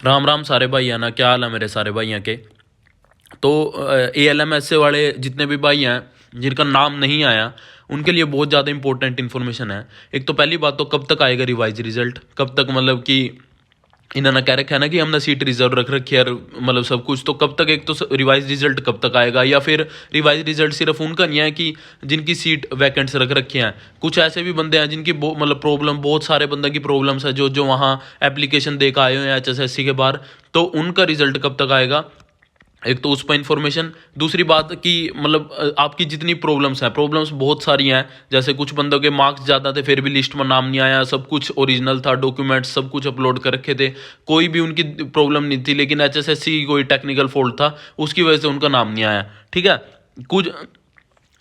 राम राम सारे भाई है ना, क्या हाल है मेरे सारे भाइयों के। तो ALMS वाले जितने भी भाई हैं जिनका नाम नहीं आया, उनके लिए बहुत ज़्यादा इंपॉर्टेंट इन्फॉर्मेशन है। एक तो पहली बात, तो कब तक आएगा रिवाइज रिजल्ट, कब तक, मतलब कि इन्होंने कह रखा है ना कि हमने सीट रिजर्व रख रखी है, मतलब सब कुछ। तो कब तक, एक तो रिवाइज रिजल्ट कब तक आएगा, या फिर रिवाइज रिजल्ट सिर्फ उनका नहीं है कि जिनकी सीट वैकेंट्स रख रखी हैं। कुछ ऐसे भी बंदे हैं जिनकी मतलब प्रॉब्लम, बहुत सारे बंदों की प्रॉब्लम्स है जो जो वहाँ एप्लीकेशन दे कर आए हुए हैं HSSC के बाहर। तो उनका रिजल्ट कब तक आएगा, एक तो उस पर इन्फॉर्मेशन। दूसरी बात कि मतलब आपकी जितनी प्रॉब्लम्स हैं, प्रॉब्लम्स बहुत सारी हैं। जैसे कुछ बंदों के मार्क्स ज़्यादा थे फिर भी लिस्ट में नाम नहीं आया, सब कुछ ओरिजिनल था, डॉक्यूमेंट्स सब कुछ अपलोड कर रखे थे, कोई भी उनकी प्रॉब्लम नहीं थी, लेकिन HSSC की कोई टेक्निकल फॉल्ट था, उसकी वजह से उनका नाम नहीं आया। ठीक है। कुछ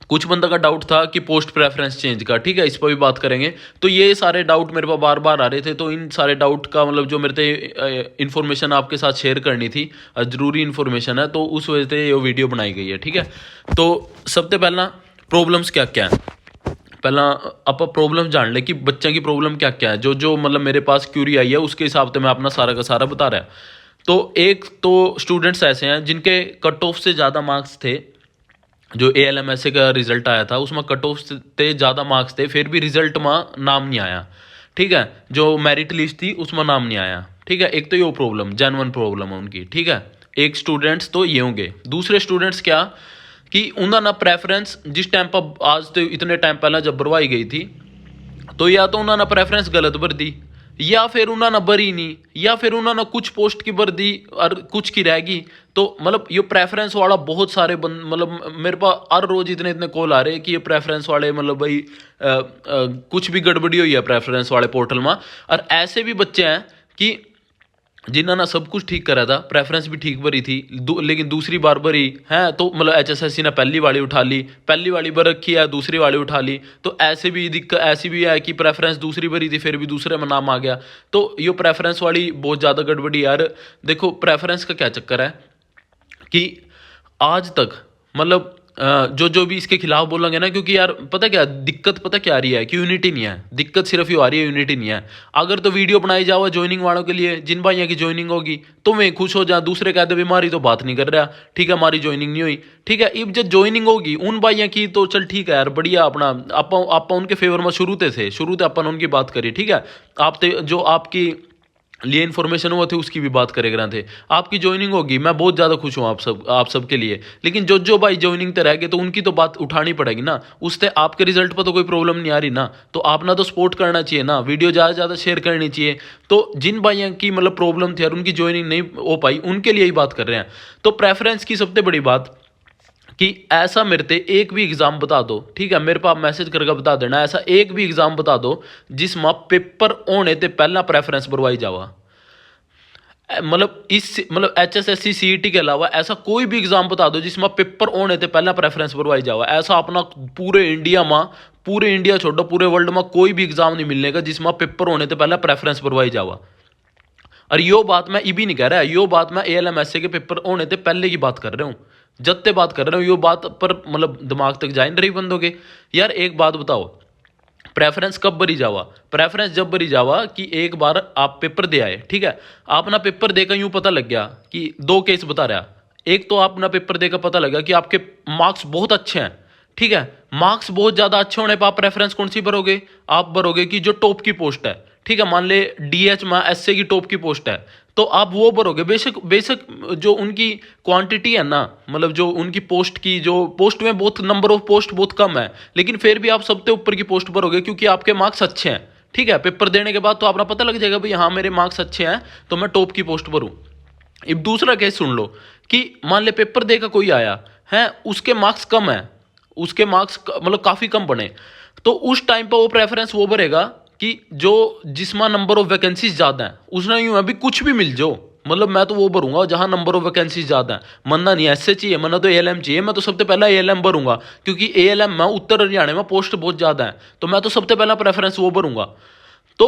कुछ बंदा का डाउट था कि पोस्ट प्रेफरेंस चेंज का, ठीक है, इस पर भी बात करेंगे। तो ये सारे डाउट मेरे पास बार बार आ रहे थे, तो इन सारे डाउट का मतलब जो मेरे से इन्फॉर्मेशन आपके साथ शेयर करनी थी, ज़रूरी इन्फॉर्मेशन है, तो उस वजह से ये वीडियो बनाई गई है। ठीक है। तो सबसे पहला, प्रॉब्लम्स क्या क्या है, पहला आप प्रॉब्लम जान ले कि बच्चे की प्रॉब्लम क्या क्या है। जो जो मतलब मेरे पास क्यूरी आई है उसके हिसाब से मैं अपना सारा का सारा बता रहा। तो एक तो स्टूडेंट्स ऐसे हैं जिनके कट ऑफ से ज़्यादा मार्क्स थे, जो ALMS का रिजल्ट आया था उसमें कट ऑफ थे, ज़्यादा मार्क्स थे, फिर भी रिजल्ट में नाम नहीं आया। ठीक है। जो मेरिट लिस्ट थी उसमें नाम नहीं आया। ठीक है। एक तो ये प्रॉब्लम, जेन्युइन प्रॉब्लम है उनकी। ठीक है। एक स्टूडेंट्स तो ये होंगे। दूसरे स्टूडेंट्स क्या, कि उन्होंने प्रेफरेंस जिस टाइम पर, आज तो इतने टाइम पहले जब भरवाई गई थी, तो या तो उन्होंने प्रेफरेंस गलत भर दी, या फिर उन्होंने भरी नहीं, या फिर उन्होंने कुछ पोस्ट की भर दी और कुछ की रहेगी। तो मतलब ये प्रेफरेंस वाला बहुत सारे मतलब मेरे पास हर रोज इतने इतने कॉल आ रहे हैं कि ये प्रेफरेंस वाले, मतलब भाई कुछ भी गड़बड़ी हुई है प्रेफरेंस वाले पोर्टल में। और ऐसे भी बच्चे हैं कि जिन्होंने सब कुछ ठीक करा था, प्रेफरेंस भी ठीक भरी थी, लेकिन दूसरी बार भरी है तो मतलब HSSC ने पहली वाली उठा ली, पहली वाली भर रखी है, दूसरी वाली उठा ली। तो ऐसे भी दिक्कत ऐसी भी है कि प्रेफरेंस दूसरी भरी थी फिर भी दूसरे में नाम आ गया। तो ये प्रेफरेंस वाली बहुत ज़्यादा गड़बड़ी यार। देखो प्रेफरेंस का क्या चक्कर है कि आज तक मतलब जो जो भी इसके खिलाफ बोलेंगे ना, क्योंकि यार पता क्या दिक्कत, पता क्या आ रही है कि यूनिटी नहीं है। दिक्कत सिर्फ ये आ रही है, यूनिटी नहीं है। अगर तो वीडियो बनाई जाओ ज्वाइनिंग वालों के लिए, जिन भाइयों की ज्वाइनिंग होगी तो मैं खुश हो जा, दूसरे कहते भी हमारी तो बात नहीं कर रहा, ठीक है, हमारी ज्वाइनिंग नहीं हुई। ठीक है। अब जब ज्वाइनिंग होगी उन भाइयों की तो चल ठीक है यार, बढ़िया, अपना आप उनके फेवर में शुरू से अपन उनकी बात करिए। ठीक है। आप जो आपकी लिए इन्फॉर्मेशन हुआ थे उसकी भी बात करेगा थे। आपकी ज्वाइनिंग होगी, मैं बहुत ज़्यादा खुश हूँ आप सब के लिए। लेकिन जो जो भाई ज्वाइनिंग तो रह गए तो उनकी तो बात उठानी पड़ेगी ना, उससे आपके रिजल्ट पर तो कोई प्रॉब्लम नहीं आ रही ना। तो आपने तो सपोर्ट करना चाहिए ना, वीडियो ज़्यादा से ज़्यादा शेयर करनी चाहिए। तो जिन भाइयों की मतलब प्रॉब्लम थी और उनकी ज्वाइनिंग नहीं हो पाई, उनके लिए ही बात कर रहे हैं। तो प्रेफरेंस की सबसे बड़ी बात कि ऐसा मेरे ते एक भी एग्जाम बता दो, ठीक है, मेरे पास मैसेज करके बता देना, ऐसा एक भी एग्जाम बता दो जिसमें पेपर होने ते पहला प्रेफरेंस भरवाई जावा। मतलब HSSC CET के अलावा ऐसा कोई भी एग्जाम बता दो जिसमें पेपर होने से पहला प्रेफरेंस भरवाई जावा। ऐसा अपना पूरे इंडिया में, पूरे इंडिया छोड़ो पूरे वर्ल्ड में कोई भी एग्जाम नहीं मिलने का जिसमें पेपर होने से पहला प्रेफरेंस भरवाई जावा। और यो बात मैं इभी नहीं कह रहा, यो बात मैं ALMS के पेपर होने से पहले की बात कर रहा हूँ, जत्ते बात कर रहा हूँ। यो बात पर मतलब दिमाग तक जाए नहीं रही बंदों के। यार एक बात बताओ, प्रेफरेंस कब भरी जावा, प्रेफरेंस जब भरी जावा कि एक बार आप पेपर दे आए, ठीक है, आप ना पेपर देकर यूं पता लग गया कि दो केस बता रहा। एक तो आप ना पेपर देकर पता लगा कि आपके मार्क्स बहुत अच्छे हैं, ठीक है, मार्क्स बहुत ज़्यादा अच्छे होने पर आप प्रेफरेंस कौन सी भरोगे, आप भरोगे कि जो टॉप की पोस्ट है, ठीक है, मान ले DH में SA की टॉप की पोस्ट है, तो आप वो भरोगे। बेशक बेशक जो उनकी क्वांटिटी है ना, मतलब जो उनकी पोस्ट की, जो पोस्ट में बहुत नंबर ऑफ पोस्ट बहुत कम है, लेकिन फिर भी आप सबसे ऊपर की पोस्ट भरोगे क्योंकि आपके मार्क्स अच्छे हैं। ठीक है। पेपर देने के बाद तो आपको पता लग जाएगा भाई हाँ मेरे मार्क्स अच्छे हैं तो मैं टॉप की पोस्ट भरूँ। अब दूसरा केस सुन लो कि मान ले पेपर देकर कोई आया है, उसके मार्क्स कम है, उसके मार्क्स मतलब काफ़ी कम बने, तो उस टाइम पर वो प्रेफरेंस वो भरेगा कि जो जिसमें नंबर ऑफ वैकेंसीज ज़्यादा है, उसने यूँ अभी कुछ भी मिल जाओ, मतलब मैं तो वो भरूंगा जहां नंबर ऑफ वैकेंसीज ज़्यादा है। मन्ना नहीं ऐसे चाहिए, मन्ना तो ALM चाहिए, मैं तो सबसे पहला ALM भरूंगा क्योंकि ALM में उत्तर हरियाणा में पोस्ट बहुत ज़्यादा है, तो मैं तो सबसे पहला प्रेफरेंस वो भरूंगा। तो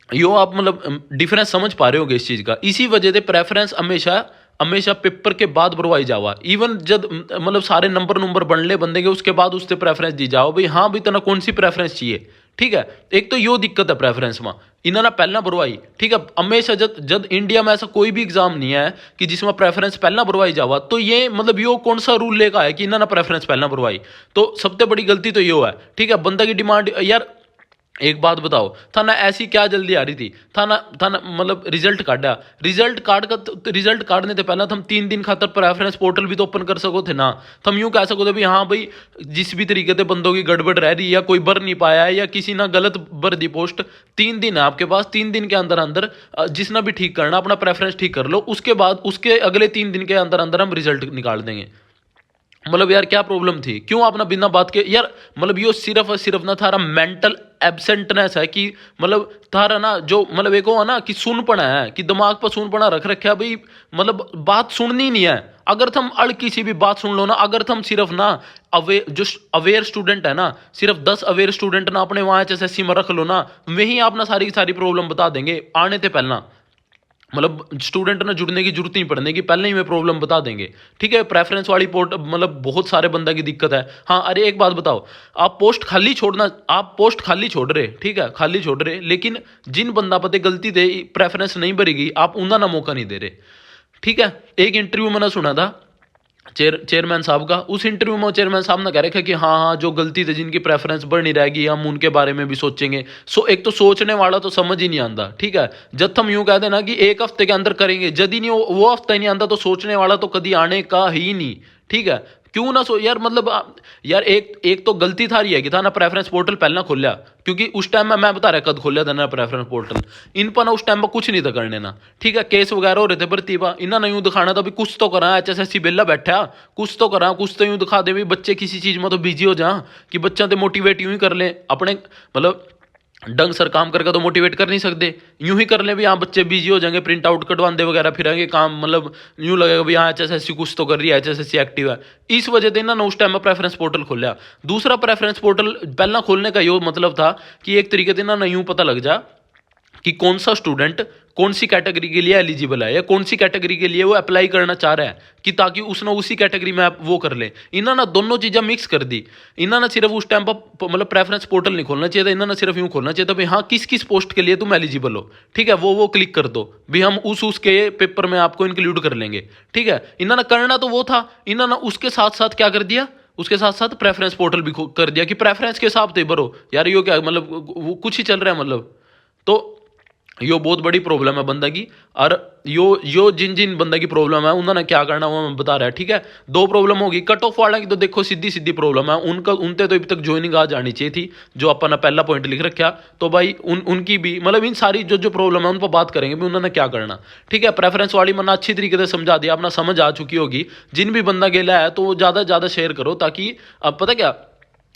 यो आप मतलब डिफरेंस समझ पा रहे होगे इस चीज़ का। इसी वजह से प्रेफरेंस हमेशा हमेशा पेपर के बाद भरवाई जावा। इवन जब मतलब सारे नंबर बन ले बंदे के, उसके बाद उससे प्रेफरेंस दी जाओ भाई हाँ भाई तना कौन सी प्रेफरेंस चाहिए। ठीक है। एक तो यो दिक्कत है प्रेफरेंस में, इन्होंने पहला भरवाई, ठीक है। हमेशा जब जब इंडिया में ऐसा कोई भी एग्जाम नहीं है कि जिसमें प्रेफरेंस पहला भरवाई जावा, तो ये मतलब यो कौन सा रूल लेकर आया कि इन्होंने प्रेफरेंस पहला भरवाई। तो सबसे बड़ी गलती तो यो है, ठीक है। बंदा की डिमांड यार, एक बात बताओ, थाना ऐसी क्या जल्दी आ रही थी, थाना थाना मतलब रिजल्ट काटा, रिजल्ट काट का रिजल्ट काटने से पहले हम 3 दिन खातर प्रेफरेंस पोर्टल भी तो ओपन कर सको थे ना। हम यूं कह सको थे भी हाँ भाई, जिस भी तरीके से बंदों की गड़बड़ रह रही है, कोई भर नहीं पाया है या किसी ना गलत भर दी पोस्ट, 3 दिन है आपके पास, 3 दिन के अंदर अंदर जिसना भी ठीक करना अपना प्रेफरेंस ठीक कर लो, उसके बाद उसके अगले 3 दिन के अंदर अंदर हम रिजल्ट निकाल देंगे। मतलब यार क्या प्रॉब्लम थी, क्यों अपना बिना बात के यार, मतलब यो सिर्फ और सिर्फ ना थारा मेंटल एब्सेंटनेस है कि मतलब थारा ना जो मतलब एक हो ना कि सुन पड़ा है, कि दिमाग पर सुन पड़ा रख रखा है भाई, मतलब बात सुननी नहीं है। अगर तुम अड़ किसी भी बात सुन लो ना, अगर तुम सिर्फ ना जो अवेयर स्टूडेंट है ना, सिर्फ 10 अवेयर स्टूडेंट ना अपने वहां HSSC में रख लो ना, वही आप ना सारी की सारी प्रॉब्लम बता देंगे आने से पहला। मतलब स्टूडेंट ना जुड़ने की जरूरत नहीं पड़ने की, पहले ही में प्रॉब्लम बता देंगे, ठीक है। प्रेफरेंस वाली पोर्ट मतलब बहुत सारे बंदा की दिक्कत है। हाँ अरे एक बात बताओ, आप पोस्ट खाली छोड़ना, आप पोस्ट खाली छोड़ रहे, ठीक है, खाली छोड़ रहे, लेकिन जिन बंदा पते गलती दे प्रेफरेंस नहीं भरेगी, आप उन्हें ना मौका नहीं दे रहे, ठीक है। एक इंटरव्यू मैंने सुना था चेयरमैन साहब का, उस इंटरव्यू में चेयरमैन साहब ने कह रखा कि हाँ हाँ जो गलती थी जिनकी प्रेफरेंस बढ़ नहीं रहेगी हम उनके बारे में भी सोचेंगे। एक तो सोचने वाला तो समझ ही नहीं आता, ठीक है। जब हम यूं कहते ना कि 1 हफ्ते के अंदर करेंगे, यदि नहीं वो हफ्ता ही नहीं आता तो सोचने वाला तो कभी आने का ही नहीं, ठीक है। क्यों ना सो यार, मतलब यार एक एक तो गलती थारी है कि था ना प्रेफरेंस पोर्टल पहले खोलिया, क्योंकि उस टाइम में मैं बता रहा कद खोलिया था ना प्रेफरेंस पोर्टल, इन पर ना उस टाइम में कुछ नहीं था करने ना, ठीक है। केस वगैरह हो रहे थे भर्ती पर, इन्होंने यूं दिखाना था भी कुछ तो करा, HSSC बेला बैठा, कुछ तो करा, कुछ तो यूं दिखा दे भी बच्चे किसी चीज़ में तो बिजी हो जा, कि बच्चा तो मोटिवेट यूं ही कर ले अपने, मतलब ढंग सर काम करके तो मोटिवेट कर नहीं सकते, यूं ही कर ले भी हाँ बच्चे बिजी हो जाएंगे, प्रिंट आउट कटवाते वगैरह फिरेंगे काम, मतलब यूं लगेगा भी हाँ HSSC कुछ तो कर रही है, HSSC एक्टिव है। इस वजह से ना उस टाइम में प्रेफरेंस पोर्टल खोला। दूसरा प्रेफरेंस पोर्टल पहला खोलने का ये मतलब था कि एक तरीके से ना यूं पता लग जा कि कौन सा स्टूडेंट कौन सी कैटेगरी के लिए एलिजिबल है या कौन सी कैटेगरी के लिए वो अप्लाई करना चाह रहा है, कि ताकि उसने उसी कैटेगरी में वो कर ले। इन्होंने दोनों चीज़ें मिक्स कर दी। इन्होंने सिर्फ उस टाइम पर मतलब प्रेफरेंस पोर्टल नहीं खोलना चाहिए था, इन्होंने सिर्फ यूँ खोलना चाहिए था भाई हाँ किस किस पोस्ट के लिए तुम एलिजिबल हो, ठीक है, वो क्लिक कर दो भी हम उसके पेपर में आपको इंक्लूड कर लेंगे, ठीक है। इन्होंने करना तो वो था, इन्होंने उसके साथ साथ क्या कर दिया, उसके साथ साथ प्रेफरेंस पोर्टल भी कर दिया कि प्रेफरेंस के हिसाब से भरो। यार यो क्या मतलब वो कुछ ही चल रहा है मतलब। तो यो बहुत बड़ी प्रॉब्लम है बंदा की, और यो जिन जिन बंदा की प्रॉब्लम है उन्होंने क्या करना वो मैं बता रहा है, ठीक है। 2 प्रॉब्लम होगी, कट ऑफ वाला की तो देखो सीधी सीधी प्रॉब्लम है, उनका उनते तो अभी तक ज्वाइनिंग आ जानी चाहिए थी, जो अपन पहला पॉइंट लिख रखा। तो भाई उनकी भी मतलब इन सारी जो प्रॉब्लम है उन पर बात करेंगे भी उन्होंने क्या करना, ठीक है। प्रेफरेंस वाली मैंने अच्छी तरीके से समझा दिया, अपना समझ आ चुकी होगी। जिन भी बंदा गेला है तो वो ज़्यादा से ज़्यादा शेयर करो, ताकि अब पता क्या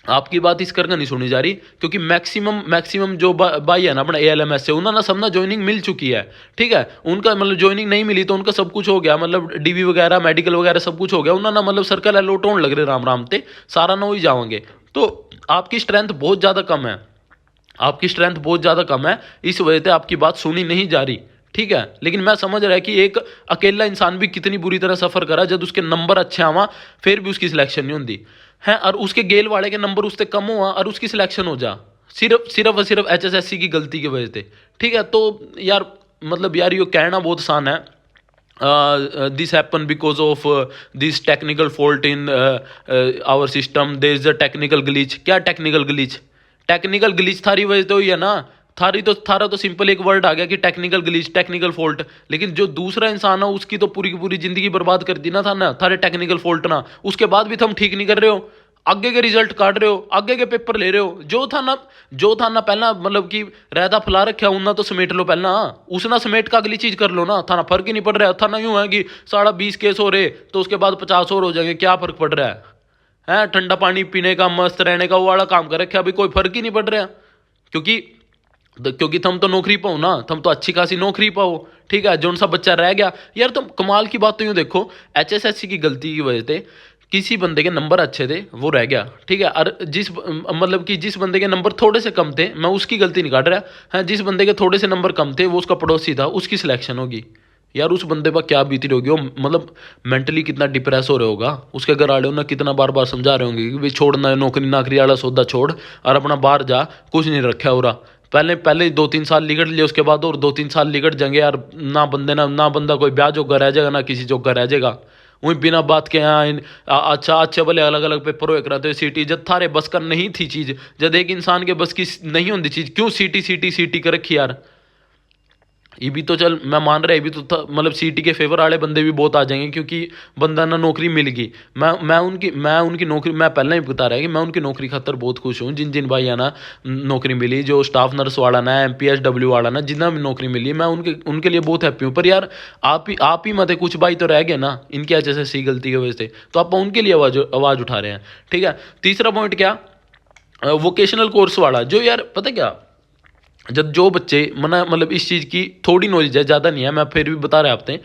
आपकी बात इस करके नहीं सुनी जा रही, क्योंकि मैक्सिमम जो भाई है ना अपना ALMS से उन्होंने सब ना ज्वाइनिंग मिल चुकी है, ठीक है। उनका मतलब ज्वाइनिंग नहीं मिली तो उनका सब कुछ हो गया, मतलब DV वगैरह मेडिकल वगैरह सब कुछ हो गया, उन्होंने मतलब सर्कल अलॉट होने लग रहे राम राम ते सारा ना हो ही जाओगे। तो आपकी स्ट्रेंथ बहुत ज़्यादा कम है, आपकी स्ट्रेंथ बहुत ज़्यादा कम है, इस वजह से आपकी बात सुनी नहीं जा रही, ठीक है। लेकिन मैं समझ रहा है कि एक अकेला इंसान भी कितनी बुरी तरह सफ़र करा, जब उसके नंबर अच्छे आवा फिर भी उसकी सिलेक्शन नहीं होती है, और उसके गेल वाले के नंबर उससे कम हुआ और उसकी सिलेक्शन हो जा, सिर्फ और सिर्फ HSSC की गलती की वजह से, ठीक है। तो यार मतलब यार ये कहना बहुत आसान है, this happen because of this technical fault in our system, there is a technical glitch। क्या टेक्निकल ग्लिच, टेक्निकल ग्लिच थारी वजह तो हुई है ना, थारा तो सिंपल एक वर्ड आ गया कि टेक्निकल ग्लिच टेक्निकल फॉल्ट, लेकिन जो दूसरा इंसान है उसकी तो पूरी की पूरी जिंदगी बर्बाद कर दी ना था ना थारे टेक्निकल फॉल्ट ना, उसके बाद भी तुम ठीक नहीं कर रहे हो, आगे के रिजल्ट काट रहे हो, आगे के पेपर ले रहे हो। जो था ना पहला मतलब कि रहता फैला रखा उन्ना तो समेट लो पहला, उसना समेट का अगली चीज कर लो ना, थाना फर्क ही नहीं पड़ रहा। थाना यूं है कि 20.5 केस हो रहे तो उसके बाद 50 और हो जाएंगे, क्या फर्क पड़ रहा है ठंडा पानी पीने का मस्त रहने का वो वाला काम कर रखा, अभी कोई फर्क ही नहीं पड़ रहा, क्योंकि तुम तो नौकरी पाओ ना, तुम तो अच्छी खासी नौकरी पाओ, ठीक है। जो सा बच्चा रह गया यार, तुम कमाल की बात तो यूँ देखो, HSSC की गलती की वजह से किसी बंदे के नंबर अच्छे थे वो रह गया, ठीक है। और मतलब कि जिस बंदे के नंबर थोड़े से कम थे, मैं उसकी गलती नहीं काट रहा है, जिस बंदे के थोड़े से नंबर कम थे वो उसका पड़ोसी था, उसकी सिलेक्शन होगी, यार उस बंदे पर क्या बीती रही होगी, वो मतलब मेंटली कितना डिप्रेस हो रहा होगा। उसके घर वाले उन्हें कितना बार बार समझा रहे होंगे कि भाई छोड़ना, नौकरी नाकरी वाला सौदा छोड़ और अपना बाहर जा, कुछ नहीं रखा हो रहा। पहले पहले 2-3 साल लिगड़ लिए, उसके बाद और 2-3 साल लिगड़ जाएंगे यार, ना बंदे ना बंदा कोई ब्याह जोगा रह जाएगा, ना किसी जोगा रह जाएगा। वही बिना बात के यहाँ अच्छा अच्छा भले अलग अलग पेपर हुए कराते सीटी, जब थारे बस का नहीं थी चीज़, जब एक इंसान के बस की नहीं होती चीज़, क्यों सीटी सीटी सीटी कर रखी यार। ये भी तो चल मैं मान रहा, ये भी तो था मतलब सीटी के फेवर वाले बंदे भी बहुत आ जाएंगे, क्योंकि बंदा ना नौकरी मिल गई। मैं उनकी नौकरी, मैं पहले ही बता रहा है कि मैं उनकी नौकरी खातर बहुत खुश हूँ। जिन जिन भाई है ना नौकरी मिली, जो स्टाफ नर्स वाला ना, MPSW वाला ना, जितना भी नौकरी मिली, मैं उनके लिए बहुत हैप्पी हूँ। पर यार आप ही मत है, कुछ भाई तो रह गए ना इनकी HSSC गलती की वजह से, तो आप उनके लिए आवाज़ उठा रहे हैं। ठीक है, तीसरा पॉइंट क्या, वोकेशनल कोर्स वाला, जो यार पता क्या, जब जो बच्चे मना मतलब इस चीज़ की थोड़ी नॉलेज है, ज़्यादा नहीं है, मैं फिर भी बता रहे आपते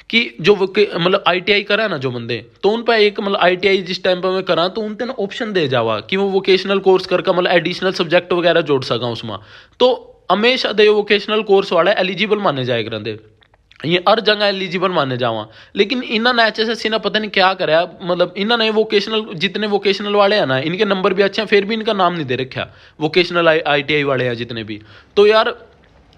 कि जो मतलब ITI करा है ना जो बंदे, तो उन पर एक मतलब ITI जिस टाइम पर मैं करा, तो उनते ना ऑप्शन दे जावा कि वो वोकेशनल कोर्स करके मतलब एडिशनल सब्जेक्ट वगैरह जोड़ सका उसमें। तो हमेशा दे वोकेशनल कोर्स वाला एलिजिबल माने जाए करते, ये हर जगह एलिजिबल माने जावा। लेकिन इन्होंने HSSC ने पता नहीं क्या करा, मतलब इन्होंने वोकेशनल, जितने वोकेशनल वाले हैं ना, इनके नंबर भी अच्छे हैं, फिर भी इनका नाम नहीं दे रखा वोकेशनल ITI वाले हैं जितने भी। तो यार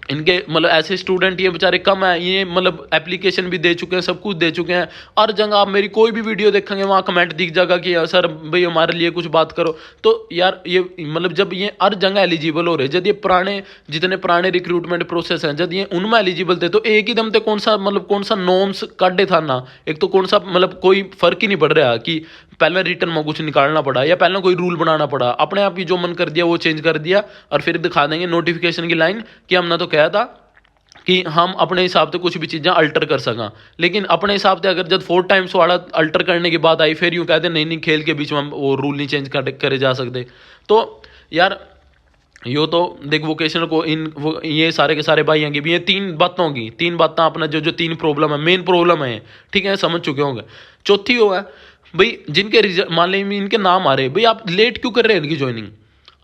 इनके मतलब ऐसे स्टूडेंट ये बेचारे कम है, ये मतलब एप्लीकेशन भी दे चुके हैं, सब कुछ दे चुके हैं। हर जगह आप मेरी कोई भी वीडियो देखेंगे वहाँ कमेंट दिख जाएगा कि सर भाई हमारे लिए कुछ बात करो। तो यार ये मतलब जब ये हर जगह एलिजिबल हो रहे, जब ये जितने पुराने रिक्रूटमेंट प्रोसेस हैं, जब ये उनमें एलिजिबल थे, तो एक ही दम से कौन सा नॉर्म्स काटे था ना, एक तो कौन सा मतलब कोई फर्क ही नहीं पड़ रहा कि पहले रिटर्न में कुछ निकालना पड़ा या पहले कोई रूल बनाना पड़ा। अपने आप ही जो मन कर दिया वो चेंज कर दिया, और फिर दिखा देंगे नोटिफिकेशन की लाइन कि हमने तो कहा था कि हम अपने हिसाब से कुछ भी चीज़ें अल्टर कर सका। लेकिन अपने हिसाब से अगर जब 4 टाइम्स वाला अल्टर करने की बात आई, फिर यूँ कहते नहीं नहीं खेल के बीच में हम वो रूल नहीं चेंज करे जा सकते। तो यार यो तो देख वोकेशनल को ये सारे के सारे भाई हैं कि ये 3 बातों होंगी, 3 बातें अपना जो 3 प्रॉब्लम है, मेन प्रॉब्लम है, ठीक है, समझ चुके होंगे। चौथी वो है भाई जिनके रिजल्ट मान लें इनके नाम आ रहे, भाई आप लेट क्यों कर रहे हैं इनकी ज्वाइनिंग।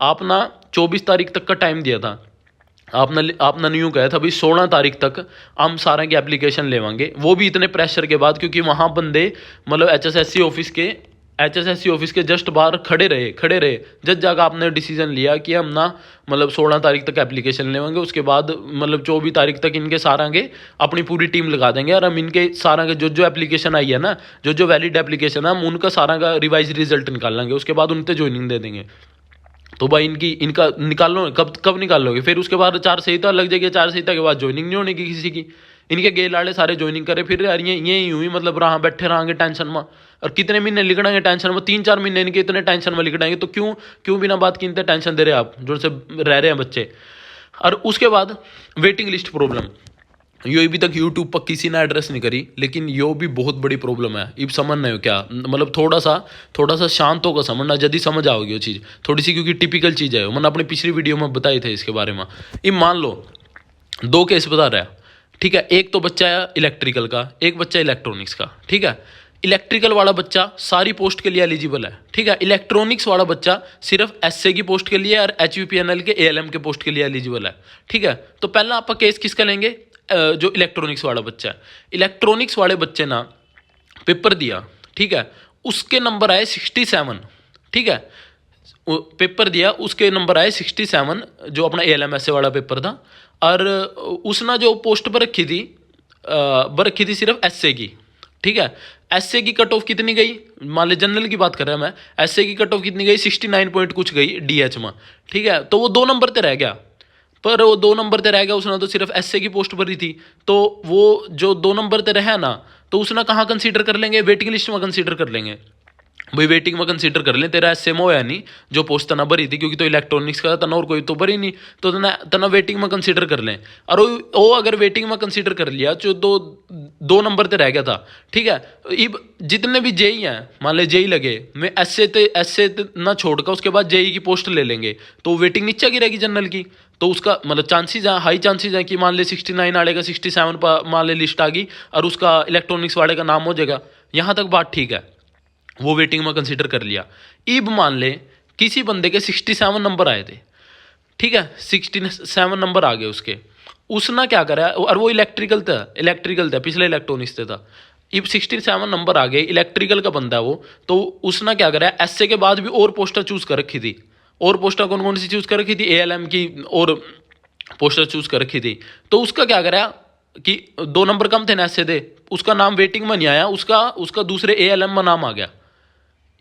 आप ना 24 तारीख तक का टाइम दिया था, आपने न्यू कहा था भाई 16 तारीख तक हम सारे की एप्लीकेशन लेवांगे, वो भी इतने प्रेशर के बाद, क्योंकि वहाँ बंदे मतलब HSSC ऑफिस के जस्ट बाहर खड़े रहे जब जाकर आपने डिसीजन लिया कि हम ना मतलब 16 तारीख तक एप्लीकेशन लेवांगे, उसके बाद मतलब 24 तारीख तक इनके सारा के अपनी पूरी टीम लगा देंगे, और हम इनके सारा के जो एप्लीकेशन आई है ना, जो वैलिड एप्लीकेशन है, हम उनका सारा का रिवाइज रिजल्ट निकाल लेंगे, उसके बाद उनसे ज्वाइनिंग दे देंगे। तो भाई इनका निकाल लो, कब निकाल लोगे, फिर उसके बाद 4 संहिता लग जाएगी, 4 संहिता के बाद ज्वाइनिंग नहीं होने की किसी की। इनके गेल लाड़े सारे ज्वाइनिंग करे फिर यार, ये यूं ही मतलब रहा बैठे रहेंगे टेंशन में, और कितने महीने लिखड़ेंगे टेंशन में, 3-4 महीने इनके इतने टेंशन में लिखड़ेंगे। तो क्यों क्यों बिना बात की इतने टेंशन दे रहे हैं आप जो से रह रहे हैं बच्चे। और उसके बाद वेटिंग लिस्ट प्रॉब्लम, यो अभी तक यूट्यूब पर किसी ने एड्रेस नहीं करी, लेकिन यो भी बहुत बड़ी प्रॉब्लम है। अब समझना हो क्या, मतलब थोड़ा सा शांत होकर समझना, जल्दी समझ आओगी वो चीज़ थोड़ी सी, क्योंकि टिपिकल चीज़ है, मैंने अपनी पिछली वीडियो में बताए थे इसके बारे में। अब मान लो 2 केस बता रहा है, ठीक है, एक तो बच्चा है इलेक्ट्रिकल का, एक बच्चा इलेक्ट्रॉनिक्स का, ठीक है। इलेक्ट्रिकल वाला बच्चा सारी पोस्ट के लिए एलिजिबल है, ठीक है। इलेक्ट्रॉनिक्स वाला बच्चा सिर्फ SA की पोस्ट के लिए और HVPNL के ALM के पोस्ट के लिए एलिजिबल है, ठीक है। तो पहला आप केस किसका लेंगे, जो इलेक्ट्रॉनिक्स वाला बच्चा है। इलेक्ट्रॉनिक्स वाले बच्चे ना पेपर दिया, ठीक है, उसके नंबर आए 67, ठीक है, पेपर दिया उसके नंबर आए 67, जो अपना ALM वाला पेपर था। और उसने जो पोस्ट पर रखी थी सिर्फ SA की, ठीक है। SA की कट ऑफ कितनी गई, मान ली जनरल की बात कर रहा है मैं, SA की कट ऑफ कितनी गई, 69 पॉइंट कुछ गई DH में, ठीक है। तो वो 2 नंबर पे रह गया, पर वो 2 नंबर पे रह गया, उसने तो सिर्फ SA की पोस्ट भरी थी। तो वो जो 2 नंबर पे रहा ना, तो उसने कहाँ कंसीडर कर लेंगे, वेटिंग लिस्ट में कंसीडर कर लेंगे। भाई वेटिंग में कंसीडर कर लें, तेरा SMO है नहीं जो पोस्ट तना भरी थी, क्योंकि तो इलेक्ट्रॉनिक्स का तना और कोई तो भरी नहीं, तो तना वेटिंग में कंसीडर कर लें। और वो अगर वेटिंग में कंसीडर कर लिया, जो दो नंबर पे रह गया था, ठीक है। अब जितने भी JEE हैं, मान ले JEE लगे, मैं ऐसे ना छोड़कर उसके बाद JEE की पोस्ट ले लेंगे, तो वेटिंग नीचे गिरेगी जनरल की। तो उसका मतलब चांसेस हैं, हाई चांसेस हैं कि मान ले 69 वाले का 67 पर मान ले लिस्ट आ गई, और उसका इलेक्ट्रॉनिक्स वाले का नाम हो जाएगा। यहाँ तक बात ठीक है, वो वेटिंग में कंसीडर कर लिया। अब मान ले किसी बंदे के 67 नंबर आए थे, ठीक है, 67 नंबर आ गए उसके, उसने क्या करा, और वो इलेक्ट्रिकल था, पिछले इलेक्ट्रॉनिक्स से था। अब 67 नंबर आ गए, इलेक्ट्रिकल का बंदा है वो। तो उसने क्या करा, एसए के बाद भी और पोस्टर चूज कर रखी थी। और पोस्टर कौन कौन सी चूज कर रखी थी, एएलएम की और पोस्टर चूज कर रखी थी। तो उसका क्या करा कि 2 नंबर कम थे ना एसए थे, उसका नाम वेटिंग में नहीं आया, उसका उसका दूसरे एएलएम में नाम आ गया।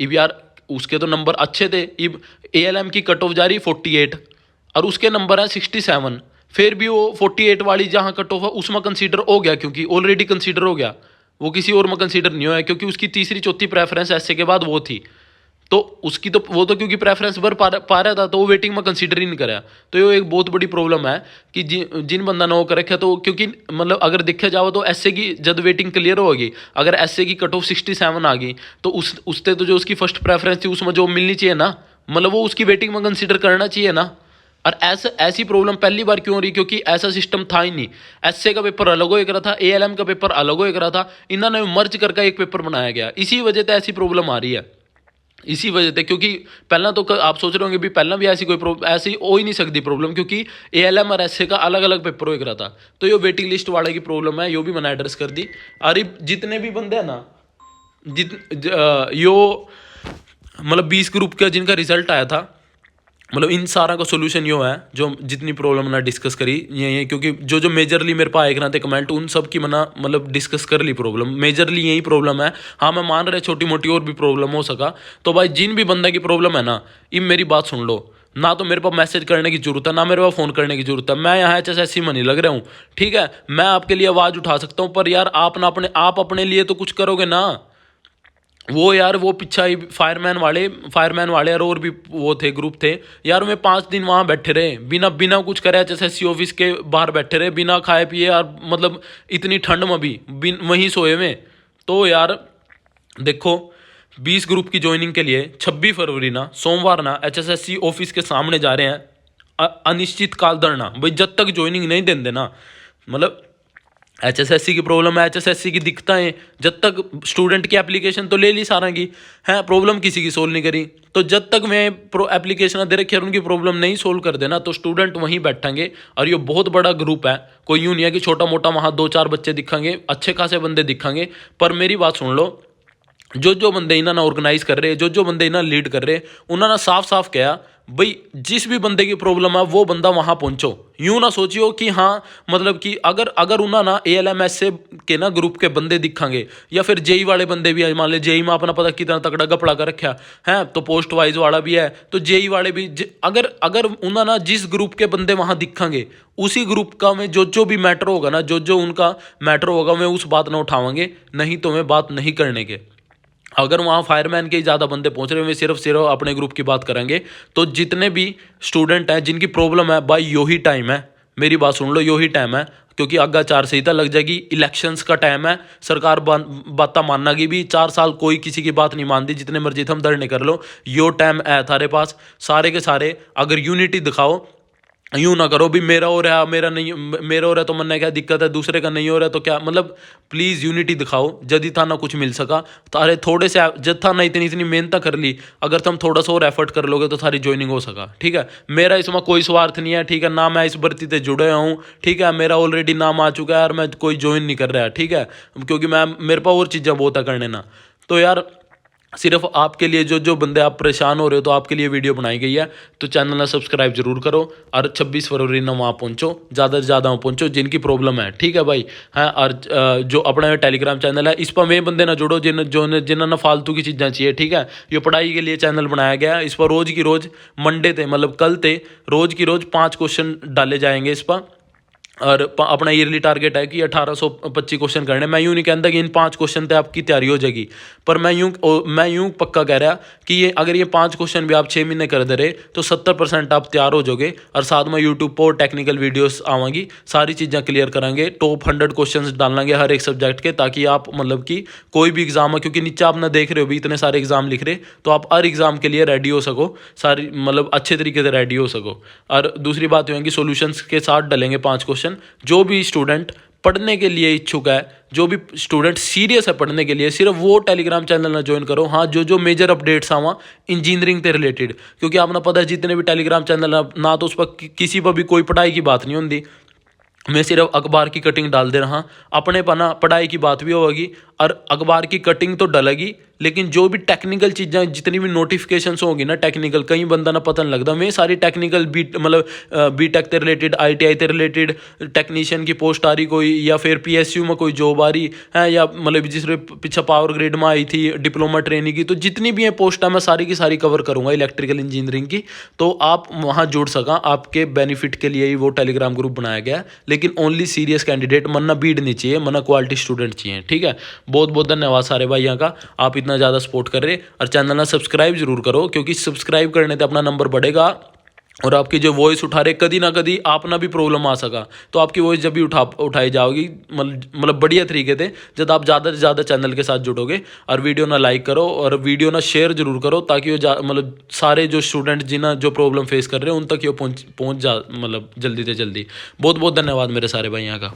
अब यार उसके तो नंबर अच्छे थे, अब एएलएम की कट ऑफ जा रही 48 और उसके नंबर है 67, फिर भी वो 48 वाली जहां कट ऑफ है उसमें कंसीडर हो गया, क्योंकि ऑलरेडी कंसीडर हो गया, वो किसी और में कंसीडर नहीं हुआ, क्योंकि उसकी तीसरी चौथी प्रेफरेंस एसए के बाद वो थी। तो उसकी तो वो तो क्योंकि प्रेफरेंस भर पा रहा था, तो वो वेटिंग में कंसीडर ही नहीं करा। तो ये एक बहुत बड़ी प्रॉब्लम है कि जिन बंदा नो कर रखा, तो क्योंकि मतलब अगर देखा जाओ तो एसए की जब वेटिंग क्लियर होगी, अगर एसए की कट ऑफ 67 आ गई, तो उससे तो जो उसकी फर्स्ट प्रेफरेंस थी उसमें जो मिलनी चाहिए ना, मतलब वो उसकी वेटिंग में कंसीडर करना चाहिए ना। और ऐसी प्रॉब्लम पहली बार क्यों हो रही, क्योंकि ऐसा सिस्टम था ही नहीं। एसए का पेपर अलग हो एक रहा था, एएलएम का पेपर अलग हो एक रहा था, इन्होंने मर्ज करके एक पेपर बनाया गया। इसी वजह से ऐसी प्रॉब्लम आ रही है, इसी वजह से। क्योंकि पहला तो आप सोच रहे होंगे भी पहला भी ऐसी कोई ऐसी हो ही नहीं सकती प्रॉब्लम, क्योंकि एएलएम और एसए का अलग अलग पेपर हो एक रहा था। तो ये वेटिंग लिस्ट वाले की प्रॉब्लम है, यो भी मैंने एड्रेस कर दी। और जितने भी बंदे हैं ना, यो मतलब 20 ग्रुप का जिनका रिजल्ट आया था, मतलब इन सारा का सोल्यूशन यो है, जो जितनी प्रॉब्लम मैंने डिस्कस करी ये क्योंकि जो मेजरली मेरे पास आए ना थे कमेंट, उन सब की मैंने मतलब डिस्कस कर ली प्रॉब्लम, मेजरली यही प्रॉब्लम है। हाँ मैं मान रहा छोटी मोटी और भी प्रॉब्लम हो सका। तो भाई जिन भी बंदा की प्रॉब्लम है ना, ये मेरी बात सुन लो, ना तो मेरे पास मैसेज करने की जरूरत है, ना मेरे पास फ़ोन करने की जरूरत है। मैं यहाँ HSSC में नहीं लग रहा हूँ, ठीक है। मैं आपके लिए आवाज़ उठा सकता हूँ, पर यार आप अपने लिए तो कुछ करोगे ना। वो यार वो पीछा ही फायरमैन वाले और भी वो थे, ग्रुप थे यार। मैं 5 दिन वहाँ बैठे रहे, बिना बिना कुछ करे HSSC ऑफिस के बाहर बैठे रहे, बिना खाए पिए यार, मतलब इतनी ठंड में भी वहीं सोए में। तो यार देखो, 20 ग्रुप की ज्वाइनिंग के लिए 26 फरवरी ना, सोमवार ना, HSSC ऑफिस के सामने जा रहे हैं, अनिश्चित काल धरना। भाई जब तक ज्वाइनिंग नहीं देंगे ना, मतलब HSSC की प्रॉब्लम है, HSSC की दिक्कतें, जब तक स्टूडेंट की एप्लीकेशन तो ले ली सारा की है, प्रॉब्लम किसी की सोल्व नहीं करी। तो जब तक मैं एप्लीकेशन दे रखी और उनकी प्रॉब्लम नहीं सोल्व कर देना, तो स्टूडेंट वहीं बैठेंगे। और ये बहुत बड़ा ग्रुप है, कोई यूँ नहीं है कि छोटा मोटा वहाँ 2-4 बच्चे दिखांगे, अच्छे खासे बंदे दिखांगे। पर मेरी बात सुन लो, जो बंदे इन्होंने ऑर्गेनाइज कर रहे, जो बंदे इन्होंने लीड कर रहे, उन्होंने साफ साफ कहा भाई जिस भी बंदे की प्रॉब्लम है वो बंदा वहां पहुंचो। यूं ना सोचियो कि हाँ मतलब कि अगर उन्होंने ना ALMS से के ना ग्रुप के बंदे दिखांगे, या फिर जेई वाले बंदे भी है, मान ले जेई में अपना पता कितना तगड़ा गपड़ा कर रखा है, तो पोस्ट वाइज वाला भी है, तो जेई वाले भी अगर उन्होंने जिस ग्रुप के बंदे वहां दिखांगे, उसी ग्रुप का में जो भी मैटर होगा ना, जो उनका मैटर होगा, मैं उस बात ना उठावांगे, नहीं तो मैं बात नहीं करने के। अगर वहाँ फायरमैन के ज़्यादा बंदे पहुँच रहे हैं, वे सिर्फ अपने ग्रुप की बात करेंगे। तो जितने भी स्टूडेंट हैं जिनकी प्रॉब्लम है, भाई यो ही टाइम है, मेरी बात सुन लो, यो ही टाइम है। क्योंकि आगे 4 संहिता लग जाएगी, इलेक्शंस का टाइम है, सरकार बात मानना की भी 4 साल कोई किसी की बात नहीं मानती, जितने मर्जी थम धरने कर लो, यो टाइम है थारे पास। सारे के सारे अगर यूनिटी दिखाओ, यूं ना करो भी मेरा हो रहा है, मेरा नहीं, मेरा हो रहा है तो मन ने क्या दिक्कत है, दूसरे का नहीं हो रहा है तो क्या, मतलब प्लीज़ यूनिटी दिखाओ। जदि था ना कुछ मिल सका तो अरे थोड़े से जब था ना इतनी मेहनत कर ली, अगर तुम थोड़ा सा और एफर्ट कर लोगे तो सारी ज्वाइनिंग हो सका, ठीक है। मेरा इसमें कोई स्वार्थ नहीं है, ठीक है ना, मैं इस भर्ती से जुड़े हूँ, ठीक है, मेरा ऑलरेडी नाम आ चुका है और मैं कोई ज्वाइन नहीं कर रहा, ठीक है, क्योंकि मैं मेरे पास और चीज़ें बहुत है करने ना। तो यार सिर्फ आपके लिए जो बंदे आप परेशान हो रहे हो, तो आपके लिए वीडियो बनाई गई है। तो चैनल ना सब्सक्राइब जरूर करो, और 26 फरवरी ना वहाँ पहुँचो, ज़्यादा से ज़्यादा वहाँ पहुँचो जिनकी प्रॉब्लम है, ठीक है भाई। हाँ, और जो अपना टेलीग्राम चैनल है, इस पर वे बंदे ना जुड़ो जिन्होंने फालतू की चीज़ें चाहिए, ठीक है। ये पढ़ाई के लिए चैनल बनाया गया है, इस पर रोज़ की रोज़ मंडे थे, मतलब कल थे, रोज़ की रोज़ 5 क्वेश्चन डाले जाएंगे इस पर। और अपना ईयरली टारगेट है कि 1825 क्वेश्चन करने। मैं यूँ नहीं कहता कि इन 5 क्वेश्चन पे आपकी तैयारी हो जाएगी, पर मैं यूँ पक्का कह रहा कि ये अगर ये 5 क्वेश्चन भी आप 6 महीने कर दे रहे, तो 70% आप तैयार हो जाओगे। और साथ में यूट्यूब पर टेक्निकल वीडियोस आवेंगी, सारी चीज़ें क्लियर करांगे, टॉप 100 क्वेश्चन डालेंगे हर एक सब्जेक्ट के, ताकि आप मतलब कि कोई भी एग्जाम है, क्योंकि नीचे आप ना देख रहे हो भी इतने सारे एग्जाम लिख रहे, तो आप हर एग्जाम के लिए रेडी हो सको, सारी मतलब अच्छे तरीके से रेडी हो सको। और दूसरी बात ये है कि सोल्यूशंस के साथ डालेंगे 5 क्वेश्चन। जो भी स्टूडेंट पढ़ने के लिए इच्छुक है, जो भी स्टूडेंट सीरियस है पढ़ने के लिए, सिर्फ वो टेलीग्राम चैनल ना ज्वाइन करो। हाँ, जो मेजर अपडेट्स आवा इंजीनियरिंग से रिलेटेड, क्योंकि आपने पता है जितने भी टेलीग्राम चैनल ना, तो उस पर किसी पर भी कोई पढ़ाई की बात नहीं होती, मैं सिर्फ अखबार की कटिंग डाल दे रहा, अपने पना पढ़ाई की बात भी होगी और अखबार की कटिंग तो डलेगी, लेकिन जो भी टेक्निकल चीज़ें जितनी भी नोटिफिकेशंस होगी ना टेक्निकल, कई बंदा ना पता नहीं लगता, मैं सारी टेक्निकल बी मतलब बीटेक से रिलेटेड ITI से रिलेटेड टेक्नीशियन की पोस्ट आ रही कोई, या फिर PSU में कोई जॉब आ रही है, या मतलब जिसमें पीछे पावर ग्रिड में आई थी डिप्लोमा ट्रेनिंग की, तो जितनी भी है पोस्ट है मैं सारी की सारी कवर करूँगा इलेक्ट्रिकल इंजीनियरिंग की। तो आप वहाँ जुड़ सका, आपके बेनिफिट के लिए ही वो टेलीग्राम ग्रुप बनाया गया है, लेकिन ओनली सीरियस कैंडिडेट, मन्ना बीड नहीं चाहिए, मन्ना क्वालिटी स्टूडेंट चाहिए, ठीक है। बहुत बहुत धन्यवाद सारे भाइयों का, आप इतना ज़्यादा सपोर्ट कर रहे, और चैनल ना सब्सक्राइब जरूर करो, क्योंकि सब्सक्राइब करने से अपना नंबर बढ़ेगा, और आपकी जो वॉइस उठा रहे कदी ना कदी आप ना भी प्रॉब्लम आ सका, तो आपकी वॉइस जब भी उठाई जाओगी मतलब बढ़िया तरीके से, जब आप ज़्यादा से ज़्यादा चैनल के साथ जुड़ोगे। और वीडियो ना लाइक करो और वीडियो ना शेयर जरूर करो, ताकि वो मतलब सारे जो स्टूडेंट जिन्हें जो प्रॉब्लम फेस कर रहे हैं उन तक ये पहुँच जा मतलब जल्दी से जल्दी। बहुत बहुत धन्यवाद मेरे सारे भाइयों का।